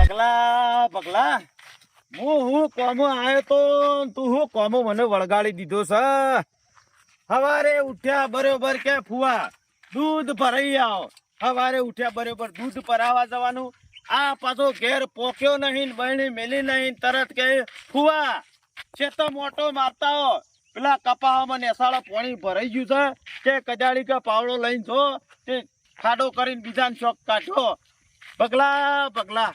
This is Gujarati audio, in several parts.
પગલા પગલા હું કોમો આવ્યો તો તું હું કોમો મને વળગાડી દીધો છે. સવારે ઉઠ્યા બરોબર કે ફુવા દૂધ ભરાઈ આવો. સવારે ઉઠ્યા બરોબર દૂધ ભરાવા જવાનું. આ પાછો ઘેર પોક્યો નહીં, બહેણી મેલી નહીં, તરત કે ફુવા ચેતો મોટો મારતા હો. પેલા કપાવામાં નેસાળો પાણી ભરાઈ ગયું છે કે કજાડી કે પાવડો લઈને જો તે ખાડો કરીને બીજાને શોખ કાઢો. પગલા પગલા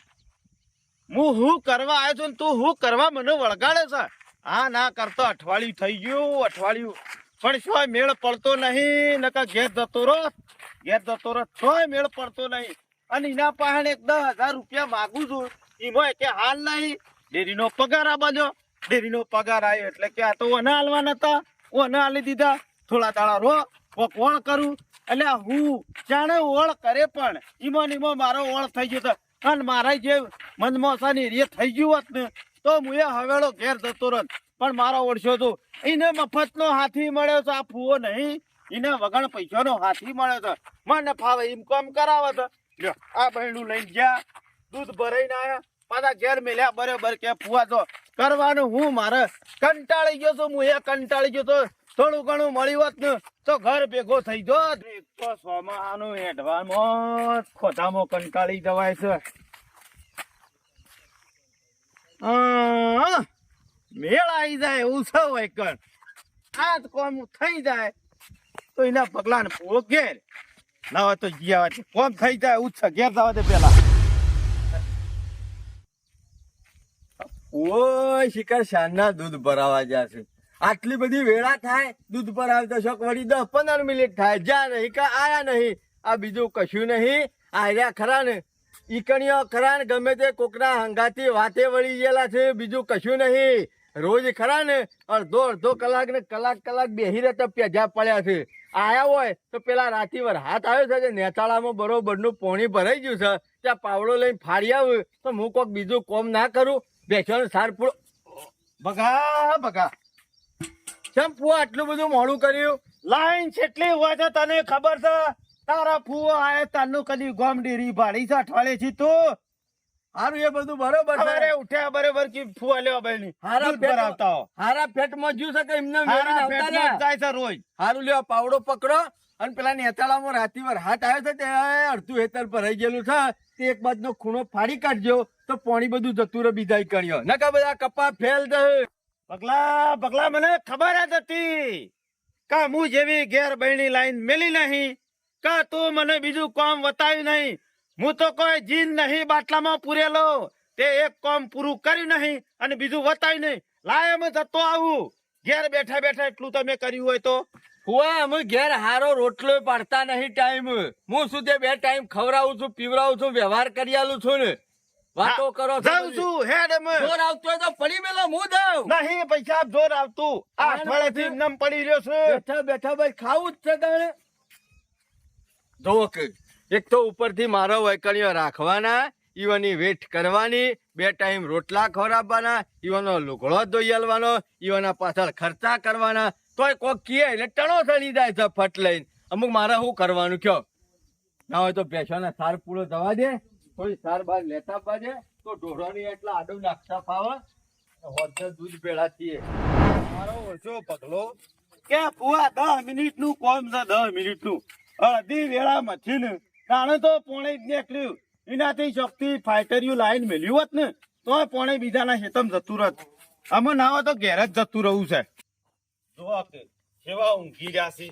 હું કરવા આવ્યો છું, તું હું કરવા મને વળગાડે છે. આ ના કરતો અઠવાડિયું થઈ ગયું, અઠવાડિયું પણ શું મેળ પડતો નહીં. નકા ઘેર જતો રહો છોય મેળ પડતો નહીં. અને એના પાસે 10,000 રૂપિયા માગું છું. એમાં કે હાલ નહીં. ડેરીનો પગાર આ બાજુ ડેરીનો પગાર આવ્યો એટલે કે આ તો ઓને હાલવાના હતા, ઓને હાલી દીધા. થોડા દાડા રો ઓળ કરું એટલે હું જાણે ઓળ કરે પણ ઈમો મારો ઓળ થઈ ગયો. અને મારા જે મનમોસાની રે થઈ ગયું હોત ને તો હું એ હવેળો ઘેર જતો રત. પણ મારો ઓળશો તો એને મફતનો હાથી મળ્યો છે. આ ફૂવો નહીં, એને વગર પૈસાનો હાથી મળ્યો છે. મને ફાવે એમ કામ કરાવે છે. લ્યો આ બહેણું લઈને ગયા, દૂધ ભરાઈને આવ્યા, પાછા ઘેર મેલ્યા બરોબર કે ફુવા તો કરવાનું હું મારે કંટાળી ગયો છું. હું એ કંટાળી ગયો તો થોડું ઘણું મળ્યું હોત ને તો ઘર ભેગો થઈ જોત. એક તો સોમાનું હેડવામાં ખોટામાં કંટાળી જવાય છે. મેળ આવી જાય એવું છે વૈકણ. આ જ કોમ થઈ જાય તો એના પગલાને પૂરો ઘેર ના હોય તો ગયા કોમ થઈ જાય એવું છે. ઘેર જવા દે પેલા. ઓય શિકાર શાનના દૂધ ભરાવા જશે. આટલી બધી વેળા થાય દૂધ ભરાવે તો શોખ વળી 10-15 મિનિટ થાય. જ્યાં નહીં કા આયા નહીં. આ બીજું કશું નહીં. આર્યા ખરા ને ઈકણીઓ ખરા ને ગમે તે કોકના હંગાથી વાતે વળી ગયેલા છે. બીજું કશું નહીં. રોજ ખરા ને અડધો કલાક ને કલાક બેહી રહેતા પેજા પડ્યા છે. આયા હોય તો પેલા રાતી વર હાથ આવ્યો છે કે નેતાળામાં બરોબરનું પાણી ભરાઈ ગયું છે. ત્યાં પાવડો લઈને ફાડી આવ્યું તો હું કોક બીજું કોમ ના કરું. બેસવાનું સાર પૂરો બગા કેમ ફુવા આટલું બધું મોડું કર્યું? લાઈન છેટલી હોય છે તને ખબર છે? તારા ફુવો આય તારનું કદી ગોમ ડેરી ભાડી છે અઠવાડિયે તું. હારું એ બધું બરોબર છે. સવારે ઉઠ્યા બરોબર કે ફુવા લેવા બહેની હારા પેટમાં જ્યું છે કે એમને જાય છે રોજ. હારું લેવા પાવડો પકડો અને પેલા નેતાળામાં રાતી વાર હાથ આવ્યો છે તે અડધું હેતર ભરાઈ ગયેલું છે. તે એક બાજુનો ખૂણો ફાડી કાઢજો તો પાણી બધું જતું રહે. બીજા કર્યો નકા બધા કપા ફેલ દે. પગલા મને ખબર જ હતી કા હું જેવી ઘેર બહેણી લાઈન મેલી નહીં કા તું મને બીજું કામ બતાવ્યું નહીં. હું તો કોઈ જીન નહીં બાટલામાં પૂરેલો તે એક કામ પૂરું કર્યું નહીં અને બીજું બતાવ્યું નહીં. લાય અમે જતો આવું ઘેર બેઠા બેઠા એટલું તમે કર્યું હોય તો. હુઆ અમે ઘેર હારો રોટલો પાડતા નહીં ટાઈમ. હું શું તે 2 ટાઈમ ખવડાવું છું, પીવડાવું છું, વ્યવહાર કરી આલું છું ને. વાતો કરો જાઉં છું હેડ અમે. જોર આવતો હોય તો પડી મેલો હું દઉં. નહીં પૈસા જોર આવતું. આ અઠવાડિયેથી નમ પડી રહ્યો છે. બેઠા ભાઈ ખાવું જ છે તારે. જો કે એક તો ઉપરથી મારો વૈકણીઓ રાખવાના, ઈવાની વેટ કરવાની, 2 ટાઈમ રોટલા ખવડાવવાના, ઈવાનો લુગડો ધોઈ આલવાનો, ઈવાના પાછળ ખર્ચા કરવાના. તોય કોક કીએ એટલે ટણો ચડી જાય છે ફટ લઈને. અમુક મારે શું કરવાનું કયો? ના હોય તો ભેંસોના સાર પૂરો જવા દે, થોડી સાર બાર લેતા બાજે તો ઢોરોની એટલા આડું નાખતા ફાવે. દૂધ ભેળા છીએ. મારો ઓછો પગલો કે ફુવા 10 મિનિટનું કોમ છે. 10 મિનિટનું અડધી વેળા મથી ને તાણે તો પોણે જ નીકળ્યું. એનાથી શક્તિ ફાઈટરિયું લાઈન મેલ્યું હોત ને તો પોણે બીજાના ખેતમ જતું રત. અમે ના હોય તો ઘેર જ જતું રહું છે. જો કે સેવા ઊંઘી રહ્યા છે.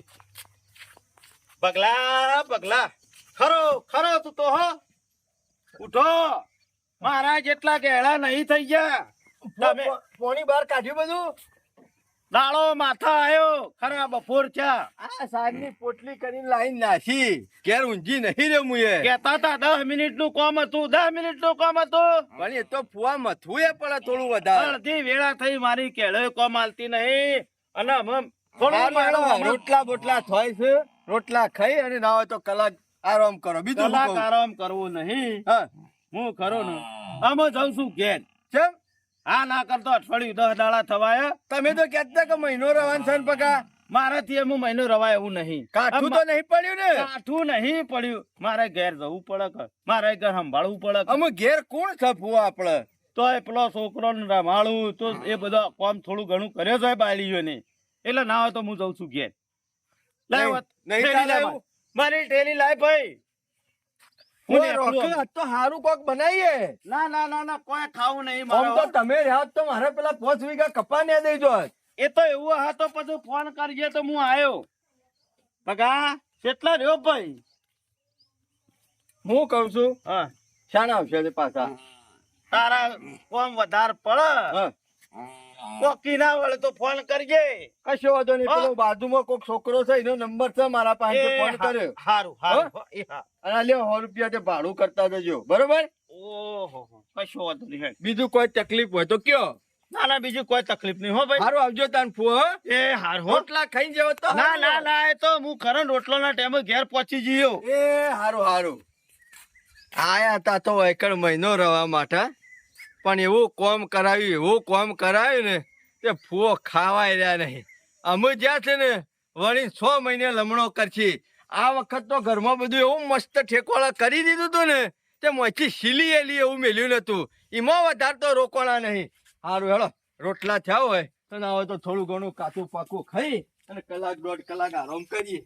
પગલા ખરો તું તો હો ઉઠો. મારા જેટલા ગેળા નહીં થઈ ગયા. તમે પોણી બહાર કાઢ્યું બધું. દાડો માથા આવ્યો ખરા બપોર છે. આ સાગની પોટલી કરીને લાઈન નાખી ઘેર ઊંઘી નહીં રે મુએ. કેતા તા 10 મિનિટનું કામ હતું. 10 મિનિટનું કામ હતું. પણ એ તો ફુવા મથવું એ પડે થોડું વધારે. અડધી વેળા થઈ મારી કેળે કામ આલતી નહીં. અને રોટલા બોટલા થાય છે. રોટલા ખાઈ અને ના હોય તો કલાક આરામ કરો. બીજું કલાક આરામ કરવું નહીં. હું ખરો ને અમે જાઉં છું ઘેર. કેમ હા ના કરતો અઠવાડિયું 10 દાડા થવાય. તમે તો કહેતા કે મહિનો રવાન છે પગા. મારાથી એમ મહિનો રવાય એવું નહીં. કાઠું તો નહીં પડ્યું ને? કાઠું નહીં પડ્યું. મારે ઘેર જવું પડે કે મારે ઘર સંભાળવું પડે કે. અમે ઘેર કોણ છે ફુવા આપડે? તોય પેલો છોકરો રમાડું તો એ બધો કામ થોડું ઘણું કર્યો છે બાળીઓને. એટલે ના હોય તો હું જઉં છું ઘેર. લાવ નહીં ઠેલી ચાલે લાવ. એવું. મારી ઠેલી લાય ભાઈ. હું ઓય એકલો. રોકી, આજ તો હારું કોક બનાવીએ. ના ના ના ના કોઈ ખાવું નહીં આમ તો મારે. તમે રહ્યા હોત તો મારે પેલા 5 વીઘા કપા ને દેજો. એ તો એવું હા તો પછી ફોન કરજે તો હું આવ્યો. પગા કેટલા રહ્યો ભાઈ? હું કઉ છું, હા શાના આવશે તે પાછા? તારા કોમ વધારે પડે હા, કોકી ના વળે તો ફોન કરજે. કશો વાંધો નહીં. પેલો બાજુમાં કોક છોકરો છે, એનો નંબર છે મારા પાસે, ફોન કર્યો. હારું હારું એ હા. અને લ્યો 100 રૂપિયા તે ભાડું કરતા જજો, બરોબર? ઓહો કશો વાંધો નહીં હેડ. બીજું કોઈ તકલીફ હોય તો કયો. ના ના બીજું કોઈ તકલીફ નહીં હો ભાઈ. હારું આવજો તાન ફુવા, હો? એ હાર હો. રોટલા ખાઈ જાવ તો ના હારું. ના ના એ તો હું ખરો રોટલો ના ટાઈમે ઘેર પહોંચી ગયો. એ હારું હારું. આયા તા તો એકર મહિનો રહેવા માટે, પણ એવું કોમ કરાવ્યું ને તે ફુઓ ખાવાય રહ્યા નહીં. અમે જ્યાં છે ને વળી 6 મહિને લમણો કરશી. આ વખત તો ઘરમાં બધું એવું મસ્ત ઠેકોળા કરી દીધું હતું ને તે મોંથી સીલી એલી એવું મેલ્યું નતું. એમાં વધારે તો રોકવાના નહીં. હારું હેળો, રોટલા થયા હોય તો ના હોય તો થોડું ઘણું કાચું પાકું ખાઈ અને 1 દોઢ કલાક આરામ કરીએ.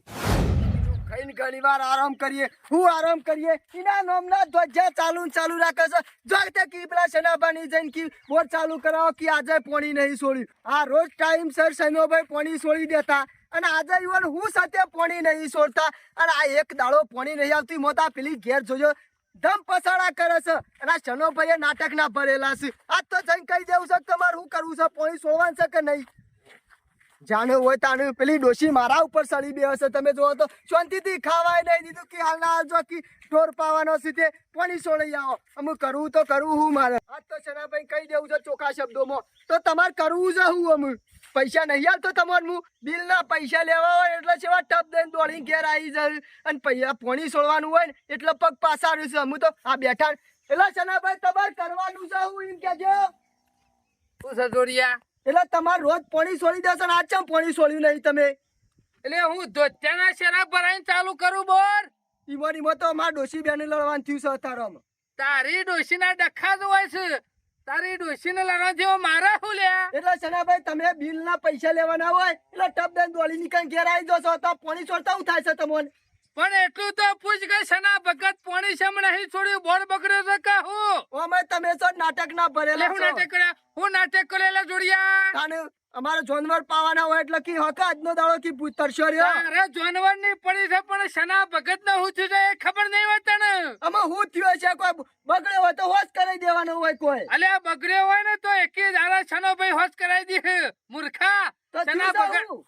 ખાઈને ઘણી વાર આરામ કરીએ. હું આરામ કરીએ એના નામના ધ્વજા ચાલુ ને ચાલુ રાખે છે. જો તે કી પેલા શનાભાઈ જઈને કી બોર ચાલુ કરાવો કે આજે પાણી નહીં છોડ્યું. આ રોજ ટાઈમ સર શનોભાઈ પાણી છોડી દેતા અને આજે ઈવન હું સાથે પાણી નહીં છોડતા. અને આ એક દાડો પાણી નહીં આવતી મોતા પેલી ઘેર જોજો ધમ પસાડા કરે છે. અને આ શનોભાઈએ નાટક ના ભરેલા છે. આજ તો જઈને કહી દેવું છે કે તમારે શું કરવું છે, પાણી છોડવાનું છે કે નહીં. જાણે હોય તાને પેલી ડોશી મારા ઉપર સડી બે હશે. તમે જોવો તો શાંતિથી ખાવાય નહીં દીધું કે હાલના આવજો કે ઢોર પાવાનો છે તે પાણી છોડી આવો. અમે કરવું તો કરવું હું મારે. આજ તો શનાભાઈ કહી દેવું છે ચોખ્ખા શબ્દોમાં તો તમારે કરવું છે હું. અમે પૈસા નહીં આવતો તમારે હું બિલના પૈસા લેવા હોય એટલે સેવા ટપ દઈને દોડીને ઘેર આવી જાય અને પૈસા પાણી છોડવાનું હોય ને એટલે પગ પાસાડ્યું છે. અમે તો આ બેઠા એટલે શનાભાઈ તમારે કરવાનું છે હું એમ કેજો. શું છે જોડિયા? એટલે તમારે રોજ પાણી છોડી દેશો ને આજ ચમ પાણી છોડ્યું નહીં તમે? એટલે હું ધોતિયાના શેરા ભરાઈને ચાલુ કરું બોર. ઈમો તો અમારા ડોશી બેન લડવાનું થયું છે અતારામાં. તારી ડોશીના ડખા જ હોય છે. તારી ડોશીને લડવા જેવો મારા શું લ્યા? એટલે શનાભાઈ તમે બિલ ના પૈસા લેવાના હોય એટલે ટપ દઈને દોડી નીકળી ઘેર આવી જશો તો પાણી છોડતા હું થાય છે તમને? પણ એટલું તો પૂછ કે શના ભગત પાણી શેમ નહીં છોડ્યું, બોર બગડ્યો છે કે હું? ઓમે તમે તો નાટક ના એટલે ભરેલા હું છો. નાટક કર્યા? હું નાટક કરેલા જોડિયા? તાને અમારે જાનવર પાવાના હોય એટલે કે હકા આજનો દાડો કે તરસ્યો રહ્યો. તારે જાનવર ની પડી છે પણ શના ભગત ને હું થયું છે એ ખબર નહીં હોય તને? આમાં હું થયો છે કોઈ બગડ્યો હોય તો હોશ કરી દેવાનો હોય કોઈ. અલ્યા બગડ્યો હોય ને તો એકે દાડા છનો ભાઈ હોશ કરાવી દે મૂર્ખા. તો શના થયું ભગત શું?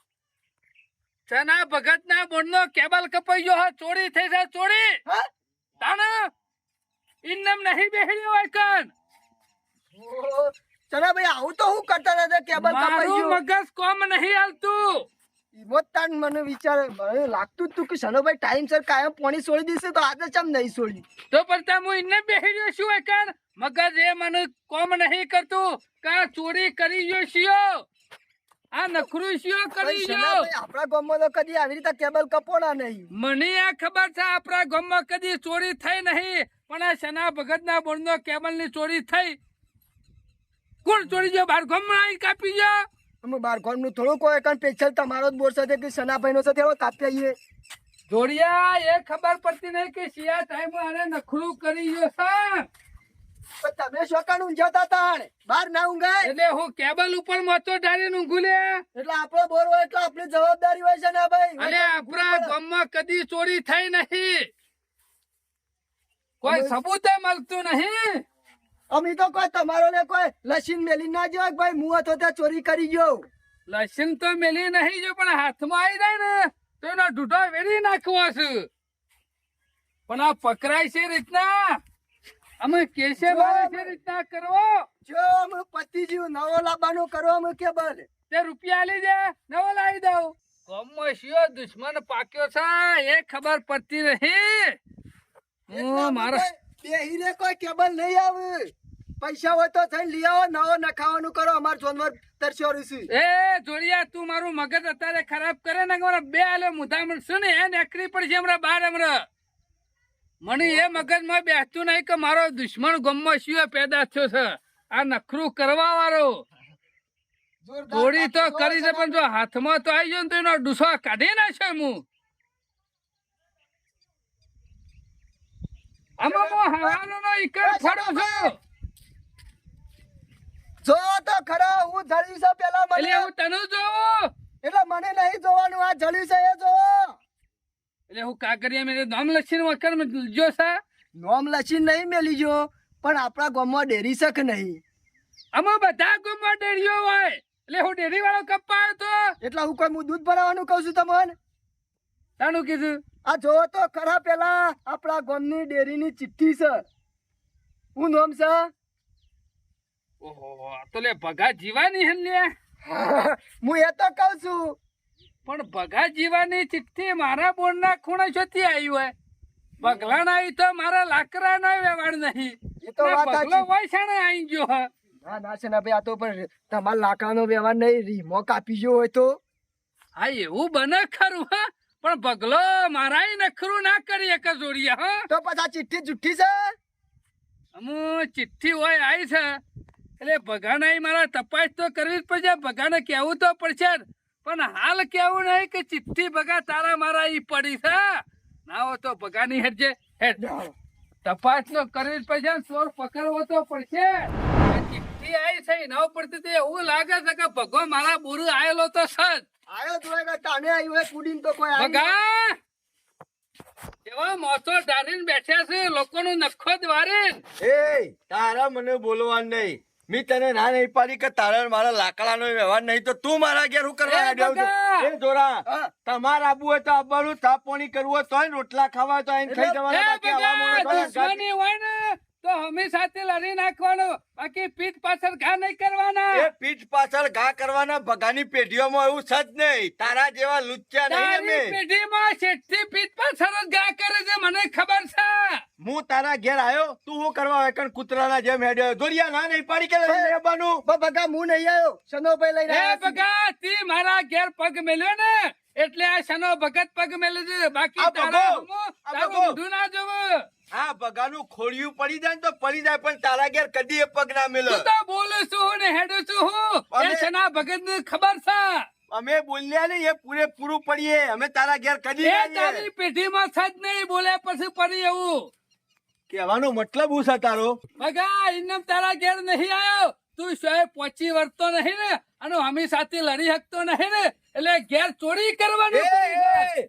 શના ભગત ના બોર્ડ નો કેબલ કપાઈ ગયો, ચોરી થઈ છે ચોરી. હા? તાને ઇન્નમ નહીં બેહ્યો હોય કાન. ઓહો, શનાભાઈ આવું તો હું કરતા હતા કેબલ કપાઈ મારું ગયું. મગજ કોમ નહીં હાલતું. ઈમો તાન મને વિચાર મને લાગતું જ તું કે શનાભાઈ ટાઈમસર કાયમ પાણી છોડી દેશે તો આજે ચમ નહીં છોડ્યું. તો પડતા હું ઇન્ને બેહ્યો શું હોય કાન? મગજ એ મને કોમ નહીં કરતું. કા ચોરી કરી ગયો શિયો, આ નખરું શિયો કરી ભાઈ ગયો. શનાભાઈ આપણા ગામમાં તો કદી આવી રીતે કેબલ કપોણા નહીં. મને આ ખબર છે આપણા ગામમાં કદી ચોરી થઈ નહીં, પણ આ શના ભગત ના બોર્ડ નો કેબલ ની ચોરી થઈ. કોણ ચોરી ગયો? બાર ગામમાં આવીને કાપી ગયો. અમે બાર ગામનું થોડું કોઈ કારણ સ્પેશિયલ તમારો જ બોર સાથે કે શનાભાઈ નો સાથે એવો કાપી આવીએ. જોડિયા એ ખબર પડતી નહીં કે શિયા ટાઈમ આને નખરું કરી ગયો છે. પણ તમે શોકાણ ઊંઝાતા તાણ બહાર ના ઊંઘાય. એટલે હું કેબલ ઉપર મોતો ડાળીને ઊંઘું લે. એટલે આપણો બોર હોય એટલે આપણી જવાબદારી હોય છે ને ભાઈ. અને આપણા ગામમાં કદી ચોરી થઈ નહીં, કોઈ સબૂત મળતું નહીં. અમે તો કોઈ તમારો ને કોઈ લસીન મેલી ના જો ભાઈ મું હતો ત્યાં ચોરી કરી ગયો. લસણ તો મેલી નહીં જો પણ હાથમાં આવી જાય ને તો એનો ઢૂંઢો વેરી નાખવો છે. પણ આ પકડાય છે રીતના અમે કેસે ભાવે છે રીતના કરવો. જો અમે પતિ જીવ નવો લાવવાનો કરો અમે કેબલ. તે રૂપિયા લઈ દે, નવો લાવી દઉં. ગામમાં શિયો દુશ્મન પાક્યો છે એ ખબર પડતી નહીં. હું મારા બેહીને કોઈ કેબલ નહીં આવે પૈસા હોય તો થઈને લઈ આવો, નવો નખાવાનું કરો, અમાર જોનવર તરસ્યો રહ્યું છે. એ જોડિયા તું મારું મગજ અત્યારે ખરાબ કરે ને મારા બે આલે મુદ્દા મળશું ને એ નેકરી પડશે હમણાં બાર હમણાં મને એ મગજમાં બેસતું નહીં કે મારો દુશ્મન ગમમાં શું પેદા થયો છે આ નખરું કરવા વાળો જોરદાર થોડી તો પાછો કરી છે જોવા પણ જો હાથમાં તો આવી ગયો ને તો એનો ડૂસો કાઢી નાખ્યો હું આમાં હું હવાલોનો ઈકર ફોડું છું જો તો ખરા હું જળ્યું છે પેલા મને, એટલે હું તને જોઉં એટલે મને નહીં જોવાનું, આ જળ્યું છે એ જોવો. એટલે હું કાકરિયા મેરે નામ લખીને વખર જો સા નોમ લસીન નહીં મેલી જો, પણ આપણા ગામમાં ડેરી છે કે નહીં? આમાં બધા ગુમમાં ડેરીઓ હોય એટલે હું ડેરી વાળો કપાયો તો એટલે હું દૂધ ભરાવાનું કહું છું તમને. તાનું કીધું આ જોવો તો ખરા પેલા આપણા ગામની ડેરીની ચિઠ્ઠી છે. હું નામ છે? ઓહો તો લે ભગા જીવાની હે લે હું એ તો કહું છું. પણ ભગા જીવાની ચિઠ્ઠી મારા બોર્ડના ખૂણે છોથી આવી હોય બગલા ના તો મારા લાકડા ના વ્યવહાર નહીં એ તો વાત બગલો સાચી. હોય છે ને આવી ગયો હા ના ના છે ના ભાઈ, આ તો પણ તમારા લાકડાનો વ્યવહાર નહીં, રીમો કાપી ગયો હોય તો. હા એવું બને ખરું હા પણ બગલો મારા નખરું ના કરી એક જોડિયા હા તો પછી આ ચિઠ્ઠી જુઠ્ઠી છે? અમુ ચિઠ્ઠી હોય આવી છે એટલે ભગાના મારા તપાસ તો કરવી જ પડશે ભગાને કેવું તો પડશે જ. પણ હાલ કેવું નહીં કે ચિઠ્ઠી ભગા તારા મારા ઈ પડી છે ના હો તો ભગાની હેડજે હેડ તપાસ તો કરવી જ પડશે ને ચોર પકડવો તો પડશે આ ચિઠ્ઠી આવી છે ન પડતી તો એવું લાગે છે કે ભગો મારા બોરું આયેલો તો સજ આયો તો એને તાને આવ્યો હોય કુડીને તો કોઈ આવ્યું નહીં. ભગા એવા મોસો ડારીને બેઠા છે લોકોનું નખો દ્વારીને એ તારા મને બોલવાનું નહીં. મેં તને ના નહીં પાડી કે તારા મારા લાકડાનો વ્યવહાર નહીં તો તું મારા ઘેર હું કરવા એ આવ્યો છો? બગા! એ જોરા હા. તમારે આબુ હોય તો આવવાનું, ચા પાણી કરવું હોય તોય રોટલા ખાવા હોય તો આઈને ખાઈ જવાના, બાકી આવા મોડા તો ગાંઠ- દુશ્મની હોય ને તો અમે સાથે લડી નાખવાનું બાકી પીઠ પાછળ ઘા નહીં કરવાના એ પીઠ પાછળ ઘા કરવાના ભગાની પેઢીઓમાં એવું છે જ નહીં. તારા જેવા લુચ્ચા નહીં તારી અમે. પેઢીમાં શેઠથી પીઠ પાછળ જ ઘા કરે છે મને ખબર છે હું તારા ઘેર આવ્યો, તું શું કરવા હોય? કણ કૂતરાના જેમ હેડ્યો. દોરિયા ના નહીં પાડી કે લઈને આવવાનું. બગા હું નહીં આવ્યો, શનોભાઈ લઈને એ આવ્યા છે. બગા તી મારા ઘેર પગ મેલ્યો ને એટલે આ શનો ભગત પગ મેલે છે બાકી આ તારા ભગો! હમો આ તારું ભગો! મોઢું ના જોવું હા ભગાનું ખોડિયું પડી જાય ને તો પડી જાય, પણ તારા ઘેર કદી એ પગ ના મેલો. તું તો બોલું છું ને હેડું છું હું એ અમે- શના ભગત ને ખબર છે અમે બોલ્યા ને એ પૂરેપૂરું પડીએ. અમે તારા ઘેર કદી એ ના આવીએ. તારી પેઢીમાં સજ નહીં બોલે પછી પડી એવું કહેવાનો મતલબ શું છે તારો? ભગા ઇન્નમ તારા ઘેર નહીં આવ્યો તું શોએ પહોંચી વળતો નહીં ને અને અમે સાથે લડી શકતો નહીં ને એટલે ઘેર ચોરી કરવાનું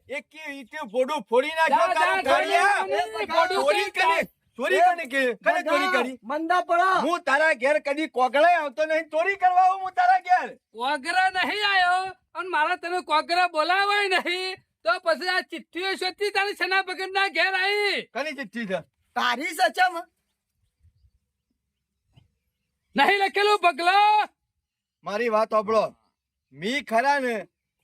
એક ઈટુ ભોડું ફોડી નાખ્યો જા, તારું જા, ઘડિયા. ચોરી કરી, ચોરી કરી. ચોરી કરી કે કને ચોરી કરી? મંદા પડો. હું તારા ઘેર કદી કોગળાય આવતો નહીં. ચોરી કરવા આવું હું તારા ઘેર. કોગરા નહીં આવ્યો અને મારા તને કોગરા બોલાવાય નહીં તો પછી આ ચિઠ્ઠીઓ શોધતી તારી સના ભગત ના ઘેર આવી કની ચિઠ્ઠી છે? તારી સચમ નહીં લખેલું બગલો મારી વાત સાંભળો. મી ખરા ને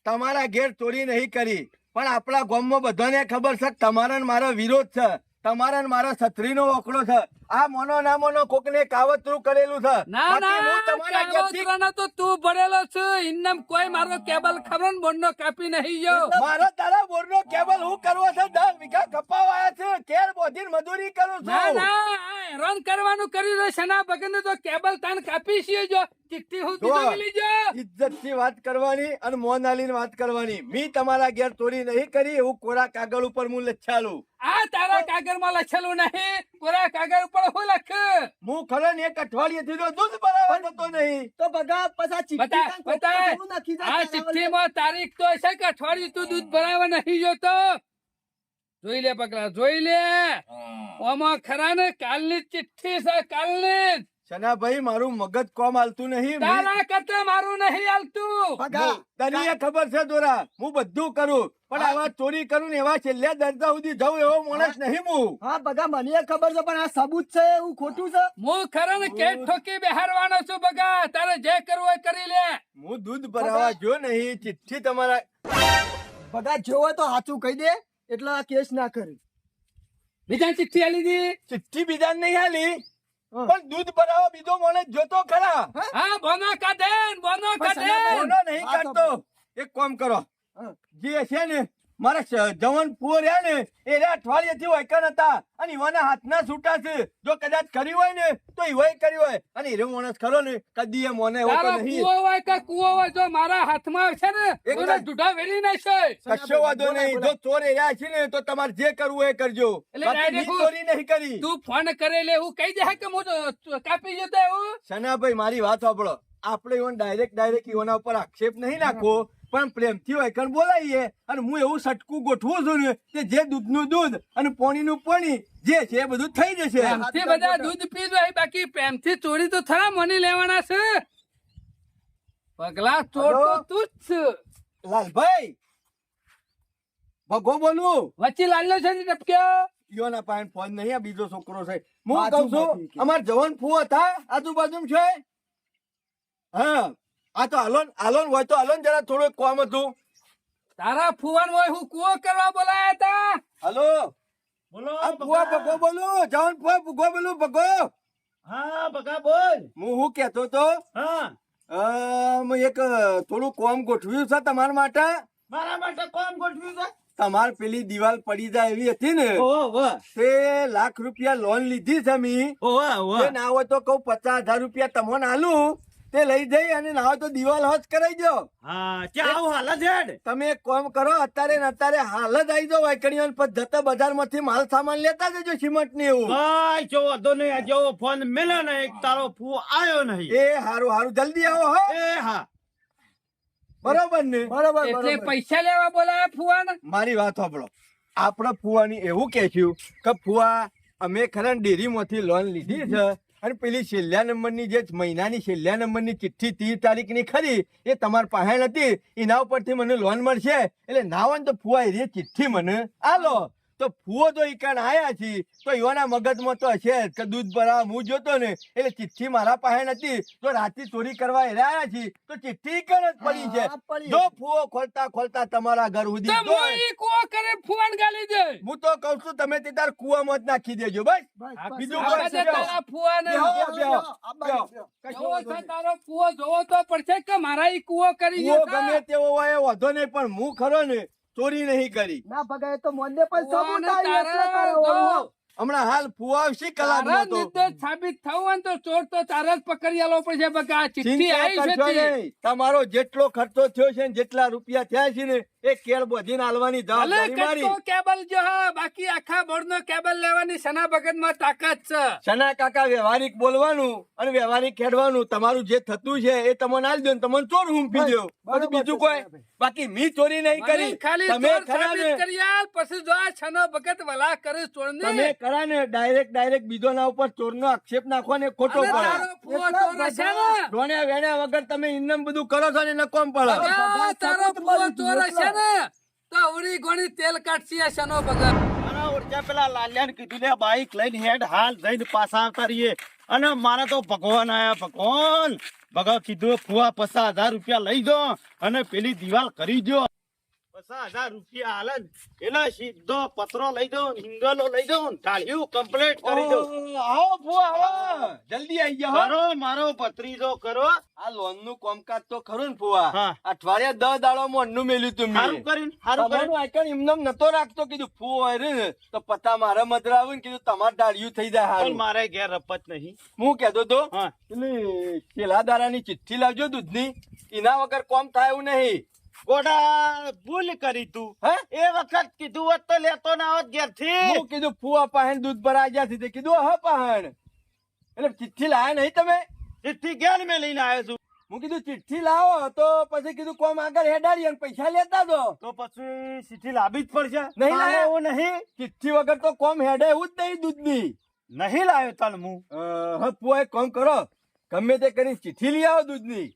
તમારા ઘેર ચોરી નહીં કરી, પણ આપણા ગામમાં બધાને ખબર છે કે તમારા ને મારો વિરોધ છે. તમારા ને મારા છત્રીનો ઓકળો છે. આ મોનો ના મોનો કોકને કાવતરું કરેલું છે. ના બાકી હું તમારા ઘેરથી- કાવતરાના તો તું ભરેલો છે ઇન્નમ કોઈ મારો કેબલ ખબર ને બોન્ડનો કાપી નહીં ગયો મારો તારા બોરનો કેબલ હું કરવો છે? 10 વીઘા કપાવાયા છે. કેર બોધીને મજૂરી કરું ના છું. ના આ હેરાન કરવાનું કર્યું છે સના ભગત ને તો કેબલ તાન કાપી છે જો ચિઠ્ઠી હું જો, દીધો મિલી જો ઇજ્જતથી વાત કરવાની અને મોં નાલીને વાત કરવાની. મી તમારા ઘેર ચોરી નહીં કરી એવું કોરા કાગળ ઉપર હું લખાલું. આ તારા કાગળમાં લખેલું નહીં કોરા કાગળ ઉપર હું લખ હું ખરો ને 1 અઠવાડિયેથી તો દૂધ ભરાવા જતો નહીં. તો બગા પછી ચિઠ્ઠી બતા કાંઈ કોક બતા થોડું નાખી જાય આ તારા ચિઠ્ઠીમાં તારીખ તો છે કે અઠવાડિયું તું દૂધ ભરાવા નહીં જોતો જોઈ લે પકડા જોઈ લે ઓમાં ખરા ને કાલની જ ચિઠ્ઠી છે કાલની જ. શનાભાઈ મારું મગજ કોમ હાલતું નહીં. તારા કરતા મારું નહીં હાલતું બગા તને એ ખબર છે દોરા, હું બધું કરું પણ આવા ચોરી કરું ને એવા છેલ્લે દરજા સુધી જવું એવો માણસ નહીં હું. હા બગા મને એ ખબર છે, પણ આ સબૂત છે એવું ખોટું છે? હું ખરા ને કેટ ઠોકી બેહારવાનો છું બગા તારે જે કરવું હોય કરી લે હું દૂધ ભરાવા જો નહીં. ચિઠ્ઠી તમારા બગા જેવો તો સાચું કહી દે એટલે આ કેસ ના કરે. બીજા ચિઠ્ઠી આલી દી ચિઠ્ઠી બીજા નહીં હાલી. પણ દૂધ ભરાવા બીજો માણસ જોતો ખરા. હા બોનો કાઢે બોનો કાઢે કોનો નહીં કાઢતો. એક કામ કરો, હા. જે છે ને મારા જવાન પુઓ રહ્યા ને એ રહ્યા અઠવાડિયેથી વૈકન હતા અને ઈવાના હાથના છૂટા છે. જો કદાચ કર્યું હોય ને તો ઈવાય કર્યું હોય અને હીરો માણસ ખરો ને કદી એ મોને એવો તો તારો નહીં. કૂવો હોય કે કૂવો હોય જો મારા હાથમાં છે ને એક તો જ- ઢૂઢા વેરી નાખશે. કશો વાંધો નહીં. જો ચોર રહ્યા છે ને તો તમારે જે કરવું હોય એ કરજો. એટલે બાકી direct મેં ચોરી નહીં કરી. તું ફોન કરેલે એવું કહી દે કે હું તો કાપી જતો એવું. સનાભાઈ મારી વાત સાંભળો. આપણે ઈવન ડાયરેક્ટ ઈવોના ઉપર આક્ષેપ નહીં નાખવો પણ પ્રેમથી વૈકણ બોલાવીએ અને હું એવું સટકું ગોઠવું છું ને કે જે દૂધનું દૂધ અને પાણીનું પાણી જે છે એ બધું થઈ જશે. પ્રેમથી બધા દૂધ પી જાય બાકી પ્રેમથી ચોરી તો થરા મની લેવાના છે. પગલા ચોર તો હલો? તું જ છે. લાલભાઈ ભગો બોલું. વચ્ચે લાલ્યો છે ને ટપક્યો. ઈયોના પાસે ફોન નહીં, આ બીજો છોકરો છે. હું બાજુમાં કહું છું કે. અમાર જવાન ફૂ હતા આજુબાજુ છે. હા આ તો હાલોન હોય તો હાલોન જરા થોડું કામ હતું. તારા ફુવાન હોય હું કૂવો કરવા બોલાયા હતા. હલો બોલો આ ફુવા ભગો બોલું. જવાન ફુવા ભગો બોલું. ભગો હા બકા બોલ. હું કેતો તો હા મેં એક થોડું કોમ ગોઠવ્યું છે તમારા માટે. મારા માટે કોમ ગોઠવ્યું છે. તમાર પેલી દિવાલ પડી જાય એવી હતી ને ઓહો વાહ તે લાખ રૂપિયા લોન લીધી છે મી. ઓહો તે વાહ. ના હોય તો કહું 50,000 રૂપિયા તમને આલું તે લઈ જઈ અને ના હોય તો દિવાલ હજ કરાઈ દો. હા ક્યાં આવું હાલ જ હેડ. તમે એક કામ કરો અત્યારે ને અત્યારે હાલ જ આવી જાઓ વાયકણીઓ પછી જતા બજાર માંથી માલ સામાન લેતા જજો સિમેન્ટ ને એવું. ભાઈ જો વાંધો નહીં. આ જેવો ફોન મેલ્યો ને એક તારો ફૂ આવ્યો નહીં. એ હારું હારું જલ્દી આવો હો. એ હા બરોબર ને. બરોબર એટલે બરોબર. પૈસા લેવા બોલાયા ફુવાન. મારી વાત સાંભળો. આપણે ફુવાની એવું કહેશું કે ફુવા અમે ખરા ડેરીમાંથી લોન લીધી છે અને પેલી છેલ્લા નંબરની જે મહિનાની છેલ્લા નંબરની ચિઠ્ઠી 30 તારીખની ખરી એ તમારી પાસે નથી. એના ઉપરથી મને લોન મળશે એટલે ના હોય ને તો ફુવા એ ચિઠ્ઠી મને આલો. તો ફુઓ તો ઈકાન આયા છી તો એવાના મગજમાં તો હશે જ કે દૂધ ભરાવા હું જોતો ને એટલે ચિઠ્ઠી મારા પાસે નથી તો રાતે ચોરી કરવા એ આયા છી તો ચિઠ્ઠી ઈકાન જ પડી છે. હા, પડી. જો ફુઓ ખોલતા ખોલતા તમારા ઘર તો સુધી હું ઈ કૂવો કરે ફુવાન ગાલી દે. હું તો કઉ છું તમે તે તાર કુવામાં જ નાખી દેજો બસ. બસ, આ બસ. બીજું આવા કોઈ દે તારા ફુવાને. બેહો, બેહો, બેહો, બેહો. આ બાજુ બેહો. બેહો. કશો જોવો વાંધો છે નહીં. તારો કૂવો જોવો તો પડશે કે મારા ઈ કૂવો કરી કુવો ગયો ગમે તેવો હોય એ વાંધો નહીં પણ હું ખરો ને ચોરી નહીં કરી. ના ભગાય તો મને પણ સબૂત ફુવાને આવ્યું એટલે તારા તારે જો. ઓળો. હમણાં હાલ ફુવા આવશે તારા કલાકમાં તો. નિર્દોષ સાબિત થવું હોય ને તો ચોર તો તારા જ પકડી આલવો પડશે બકા. આ ચિઠ્ઠી ચિંતા આવી છે કરશો તે. નહીં. તમારો જેટલો ખર્ચો થયો છે ને જેટલા રૂપિયા થયા છે ને એ કેળ બધીને આલવાની ભલે જવાબદારી મારી. કટકો કેબલ જો હા બાકી આખા બોર્ડનો કેબલ લેવાની સના ભગતમાં તાકાત છે. સના કાકા વ્યવહારિક બોલવાનું અને વ્યવહારિક ખેડવાનું તમારું જે થતું છે એ તમને આલી દો ને તમને ચોર હુંફી દો. બરોબર પછી બીજું છે, કોઈ સનાભાઈ. બાકી મી ચોરી નહીં મને કરી. ખાલી તમે ચોર ખરા સાબિત ને કરી આલ, પછી જો આ છનો ભગત વલા કરે ચોરની. તમે કરા ને ડાયરેક્ટ બીજોના ઉપર ચોરનો આક્ષેપ નાખો ને ખોટો અને પડે. તારો ફુવો ચોર હશે ને? ડોણ્યા વેણ્યા વગર તમે ઇન્નમ બધું કરો છો ને એને કોમ પડે. બકા, તારો ફુવો ચોર હશે ને તો ઉડી ગોળી તેલ કાઢશે આ છનો ભગત. મારા ઓળખ્યા પેલા લાલ્યાને કીધું લે બાઈક લઈને હેડ હાલ જઈને પાછા આવતા રહીએ. અને મારા તો ભગવાન આયા ભગવાન. ભગવાન કીધું ફુવા 50,000 રૂપિયા લઈ દો અને પેલી દિવાલ કરી દો. 50,000 રૂપિયા હાલે ને એટલે સીધો પતરો લઈ દો, હિંગલો લઈ દો, ઢાળિયું કમ્પ્લીટ કરી દો. ઓહ, આવો ફુવા આવો. જલ્દી આવી જાઓ હો. કરો મારો ભત્રીજો કરો. આ લોન નું કામકાજ તો ખરું ને ફુવા. હા. અઠવાડિયા 10 દાડામાં અન્નું મેલ્યું તું મેં. હારું કરીને હારું તમારું કરીને. આઈકન એમનેમ નતો રાખતો. કીધું ફુવો હોય રે ને તો પતા મારા મધરા આવે ને કીધું તમારે ડાળિયું થઈ જાય પણ હારું. મારે ઘેર રપત નહીં. હું કહેતો તો હા એટલે છેલ્લા દાડાની ચિઠ્ઠી લાવજો દૂધની. એના વગર કોમ થાય એવું નહીં. ગોડા ભૂલ કરી તું. હે? એ વખત કીધું હોત તો લેતો ના હોત ઘેરથી. હું કીધું ફુવા પાહણ દૂધ ભરાઈ ગયા છે તે કીધું હા પાહણ. એટલે ચિઠ્ઠી લાયા નહીં તમે? ચિઠ્ઠી ઘેર મેં લઈને આવ્યો છું. હું કીધું ચિઠ્ઠી લાવો તો પછી કીધું કોમ આગળ હેડાડી અને પૈસા લેતા દો. તો પછી ચિઠ્ઠી લાવવી જ પડશે. નહીં તારે લાયા? એવું નહીં. ચિઠ્ઠી વગર તો કોમ હેડે એવું જ નહીં દૂધની. નહીં લાવ્યો તને હું. હા ફુવા એક કામ કરો ગમે તે કરીને ચિઠ્ઠી લઈ આવો દૂધની.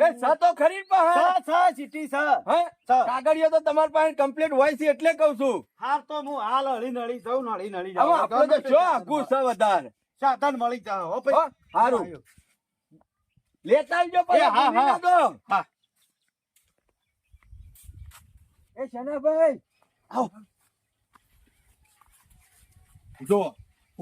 એ સાતો ખરી પાહણ. ચિઠ્ઠી સા. હા સા. કાગળિયો તો તમારી પાસે કમ્પ્લીટ હોય છે એટલે કઉ છું. હાર તો હું હાલ હળી નળી જાઉં નળી નળી હવે જાઉં. આપણે તો શું આઘું છે વધારે. સાધન મળી જાવ હો હો, ભાઈ. હારું લેતા આવજો પછી એ હા, ભૂલી હા. ના દો. હા. એ શનાભાઈ આવો. જો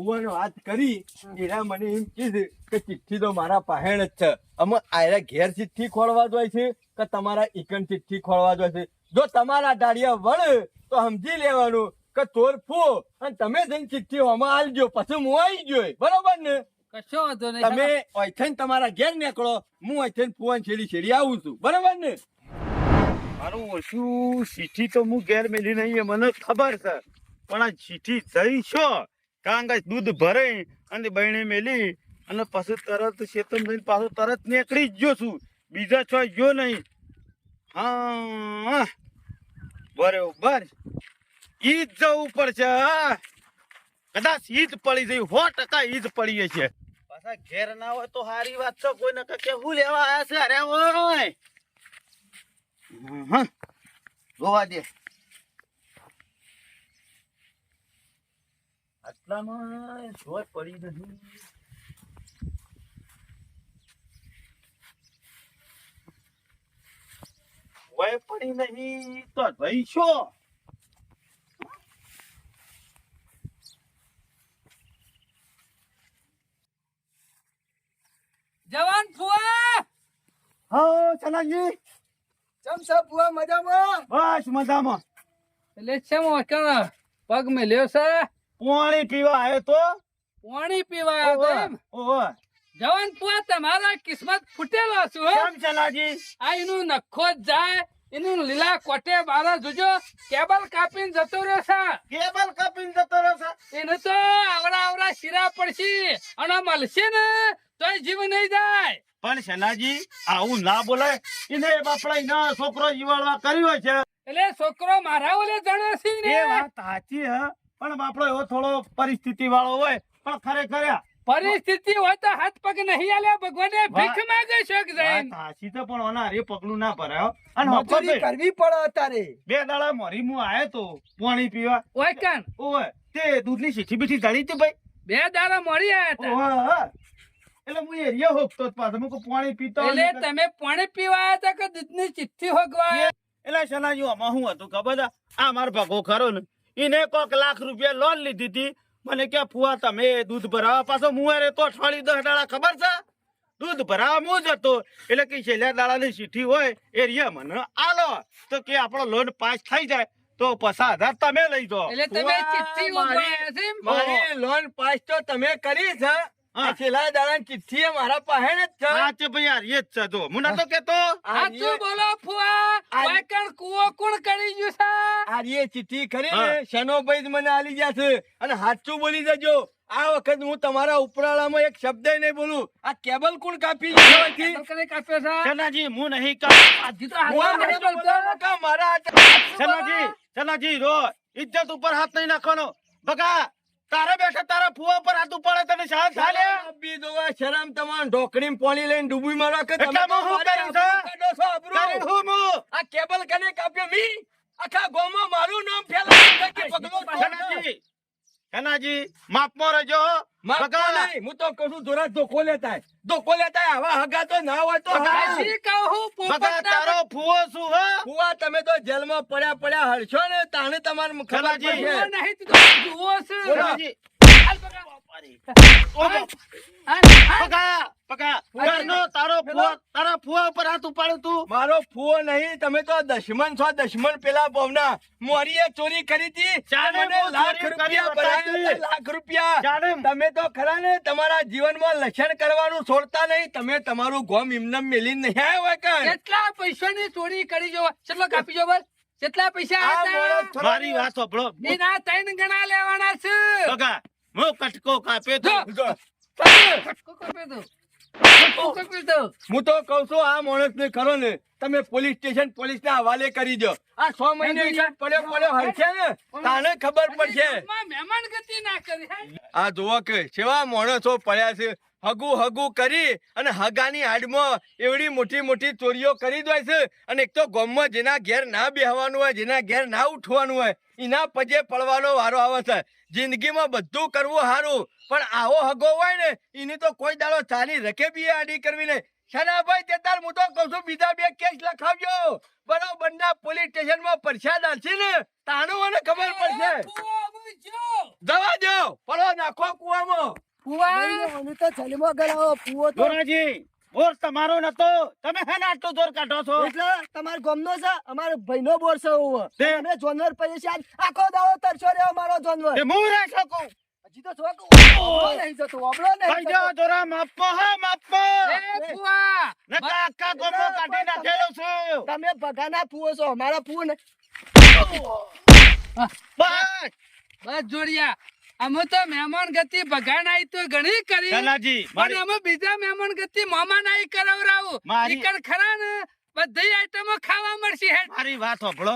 ફુવાનો વાત કરી એના મને એમ કીધું કે ચિઠ્ઠી તો મારા પહેણ જ છે. અમે આયરા ઘેર ચિઠ્ઠી ખોળવા જોઈએ છે કે તમારા ઈકન ચિઠ્ઠી ખોળવા જોઈએ છે. જો તમારા ડાળિયા વળે તો સમજી લેવાનું કે ચોર ફૂ અને તમે જઈને ચિઠ્ઠી આમાં આલજો, પછી હું આવી ગયો. બરોબર ને? કશો વાંધો નહીં. તમે અહીંથી તમારા ઘેર નીકળો, હું અહીંથી ફુવાન છેડી આવું છું. બરોબર ને? મારું ઓછું ચીઠી તો હું ઘેર મેલી નહીં એ મને ખબર છે, પણ આ ચીઠી જઈ છો કારણ કે દૂધ ભરે અને બહેણે મેલી અને પછી તરત શેતમ જઈને પાછો તરત નીકળી જ ગયો છું, બીજા છો ગયો નહીં. હા બરોબર, ઈ જ જવું પડશે. હા, કદાચ ઈ જ પડી જઈ, 100% ઈ જ પડી છે. પાછા ઘેર ના હોય તો સારી વાત છે, કોઈને કે હું લેવા આવ્યા છે. અરે ઓય જોવા દે, આટલામાં જોઈ પડી નથી. જોઈ પડી નહીં તો ભાઈ શું જવાન ફુવા, હા ચલાજી, ચમ સબ બુઆ મજામાં? બસ મજામાં. એટલે શેમ વાંકણ પગ મેલ્યો છે? પાણી પીવા આવ્યો તો. પાણી પીવા આવ્યો તો એમ? ઓહો, જવાન ફુવા, તમારા કિસ્મત ફૂટેલો છું હો. કેમ ચલાજી? આ એનું નખો જ જાય, એનું લીલા કોટે બારા જોજો, કેબલ કાપીને જતો રહ્યો છે. કેબલ કાપીને જતો રહેશે. એને તો આવડા આવડા શીરા પડશે અને મળશે ને તોય જીવ નહીં જાય. પણ શનાજી આવું ના બોલાય, એને બાપડા એના છોકરો જીવાડવા કર્યો છે. એટલે છોકરો મારા ઓલે જણે છે ને. એ વાત સાચી હે, પણ બાપડો એવો થોડો પરિસ્થિતિ વાળો હોય, પણ ખરેખર આ પરિસ્થિતિ હોય તો હાથ પગ નહીં આલ્યા, ભગવાને ભીખ માંગે છે કે વાત જઈને. સાચી તો પણ ઓના રે પગલું ના ભરાયો. અને મજૂરી હકો કરવી પડે અત્યારે. 2 દાડા મોરી હું આયો તો પાણી પીવા. ઓય કાન ઓય તે દૂધની સીઠી બીઠી જાળી હતી ભાઈ. 2 દાડા મળી આયા હતા. ઓહો, એટલે હું એરિયા હોપતો જ પાછો મું પાણી પીતો એટલે તમે પાણી પીવા આયા હતા કે દૂધની ચિઠ્ઠી હોગવા આયા? એટલે શનાજી આમાં શું હતું ખબર છે? આ મારો ભગો ખરો ને, એને કોક લાખ રૂપિયા લોન લીધી હતી. મને કે ફુવા તમે દૂધ ભરાવા પાછો હું રે તો અઠવાડિયું 10 દાડા ખબર છે દૂધ ભરાવા હું જ હતો. એટલે કે છેલ્લા દાડાની ચીઠી હોય એ રિયા મને આલો તો કે આપણો લોન પાસ થઈ જાય તો 50,000 તમે લઈ દો. એટલે તમે ચિઠ્ઠી હોગવા આયા છે એમ? મારી લોન પાસ તો તમે કરી છે. આ છેલ્લા દાડાની ચિઠ્ઠી એ મારા પહેણ જ છે. હા તે ભાઈ યાર એ જ છે. જો હું નતો કેતો સાચું બોલો ફુવા, વાયકણ કૂવો કોણ કરી ગયું છે? આ રે ચિઠ્ઠી ખરી ને શનોભાઈ જ મને આલી ગયા છે. અને સાચું બોલી જજો, આ વખત હું તમારા ઉપરાળામાં એક શબ્દ નહીં બોલું. આ કેબલ કોણ કાપી ગયો અહીંથી? કેબલ કને કાપ્યો છે? શનાજી હું નહીં કાપ. આજી તો હું હાથ નહીં નહીં બોલતો બોલતો. કે મારા શનાજી રો ઇજ્જત ઉપર હાથ નહીં નાખવાનો. બકા તારે બેઠા તારા ફુવા પર હાથ ઉપાડે તને શાંત થાલે. બી દોવા શરમ તમાર ઢોકળીમાં પાણી લઈને ડૂબી મારો કે એટલે હું શું કર્યું છે? કાઢો છો આબરૂ. તારી હું મું? આ કેબલ કને કાપ્યો મી? આખા ગામમાં મારું નામ ફેલાવ્યું છે કે પગલો ચોર છે. શનાજી માપમાં રહેજો. માફ બકા નહીં, હું તો કહું છું જોરા ધોકો લેતા આવા હગા તો ના હોય તો હા. આજી કહું બકા પોપટના તારો ફુવો શું હે? ફુવા તમે તો જેલમાં પડ્યા હરશો ને તાણે તમારે ખબર ખલાજી. પડશે. જુઓ નહીં તું તો જુઓ છે. શનાજી હાલ બગા. ઓમો. હાલ, હાલ. બકા ઘરનો તારો ફુવા તારા ફુવા ઉપર હાથ ઉપાડ્યું તું. મારો ફુવો નહીં, તમે તો દશમન છો. દશમન પેલા બહુના મોરીએ ચોરી કરી હતી. જાણે મને હું લાખ ચોરી રૂપિયા કરી ભરાયા હતા, બતાવી. લાખ રૂપિયા. જાણે તમે તો ખરા ને તમારા જીવનમાં લક્ષણ કરવાનું છોડતા નહીં. તમે તમારું ગોમ એમને મેલીને નહીં આવ્યા હોય કાં? કેટલા પૈસાની ચોરી કરી જો? કેટલો કાપી જો બસ? કેટલા પૈસા આ હતા? મોણસ થોડો મારી વાત સાંભળો. એના 3 ગણા લેવાના છે. બકા હું કટકો કાપ્યો તો. જો, કટકો કાપ્યો તો. કટકો કાપ્યો તો. હું તો કઉ છું આ માણસ ને ખરો ને તમે પોલીસ સ્ટેશન પોલીસ ના હવાલે કરી દો. આ 6 મહિને પડ્યો હરશે ને તાને ખબર પડશે. માં મહેમાન ગતિ ના કરી હે? આ જોવો કે સેવા માણસો પડ્યા છે. હગું કરી અને હગાની હાડમાં એવડી મોટી ચોરીઓ કરી દે છે. અને એક તો ગામમાં જેના ઘેર ના બેહવાનું હોય, જેના ઘેર ના ઉઠવાનું હોય, એના પજે પડવાનો વારો આવે છે. જિંદગીમાં બધું કરવું સારું, પણ આવો હગો હોય ને એની તો કોઈ દાડો ચાલી રખે બી આડી કરવી નહીં. શનાભાઈ તેતાર હું તો કહું છું બીજા 2 કેસ લખાવજો. બરોબર ના પોલીસ સ્ટેશનમાં પરસાદ આવશે ને તાનું મને ખબર પડશે. ફુવા, હું જો. જવા દો. પડો નાખો કુવામાં. ફુવા મને તો જલમો ગળાવો ફૂવો તો દોરાજી બોર તમારો નતો, તમે હે આટલો જોર કાઢો છો? એટલે તમારો ગમનો છે અમારો ભાઈનો બોર છે ઓવો. તે? અમે જોનવર પૈસા આખો દાડો તરસો રહ્યો મારો જોનવર. તે હું રહી શકું? હજી તો થોડુંક ઓબળો નહીં જતો, ઓબળો નહીં ભાઈ જતો. જાઓ દોરા માપો હા માપો. એ ફુવા નકા આખા ગોમો કાઢી નાખેલો છું. તમે ભગાના ફૂવો છો મારા ફૂવો ને બસ બસ જોડિયા અમે તો મહેમાન ગતિ ભગાન આવી તો ઘણી કરી કલાજી પણ મારી અમે બીજા મહેમાન ગતિ મામા નાઈ કરાવરાવું મારી- ઈકણ ખરા ને બધી આઈટમો ખાવા મળશે હેડ મારી વાત સાંભળો.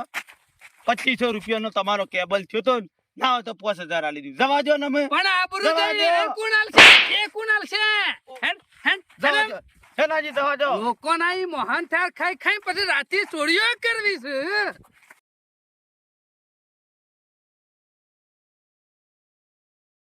2500 રૂપિયાનો તમારો કેબલ થયો તો ના હોય તો 5000 આલી દીધું. જવા દો ને અમે. પણ આબરૂ જવા જાય દો. એ કોણ આલશે એ કોણ આલશે હેડ હેડ જવા દો. કલાજી જવા દો. લોકો ના ઈ મોહન થાળ ખાઈ ખાઈ પછી રાતે ચોરીઓ કરવી છે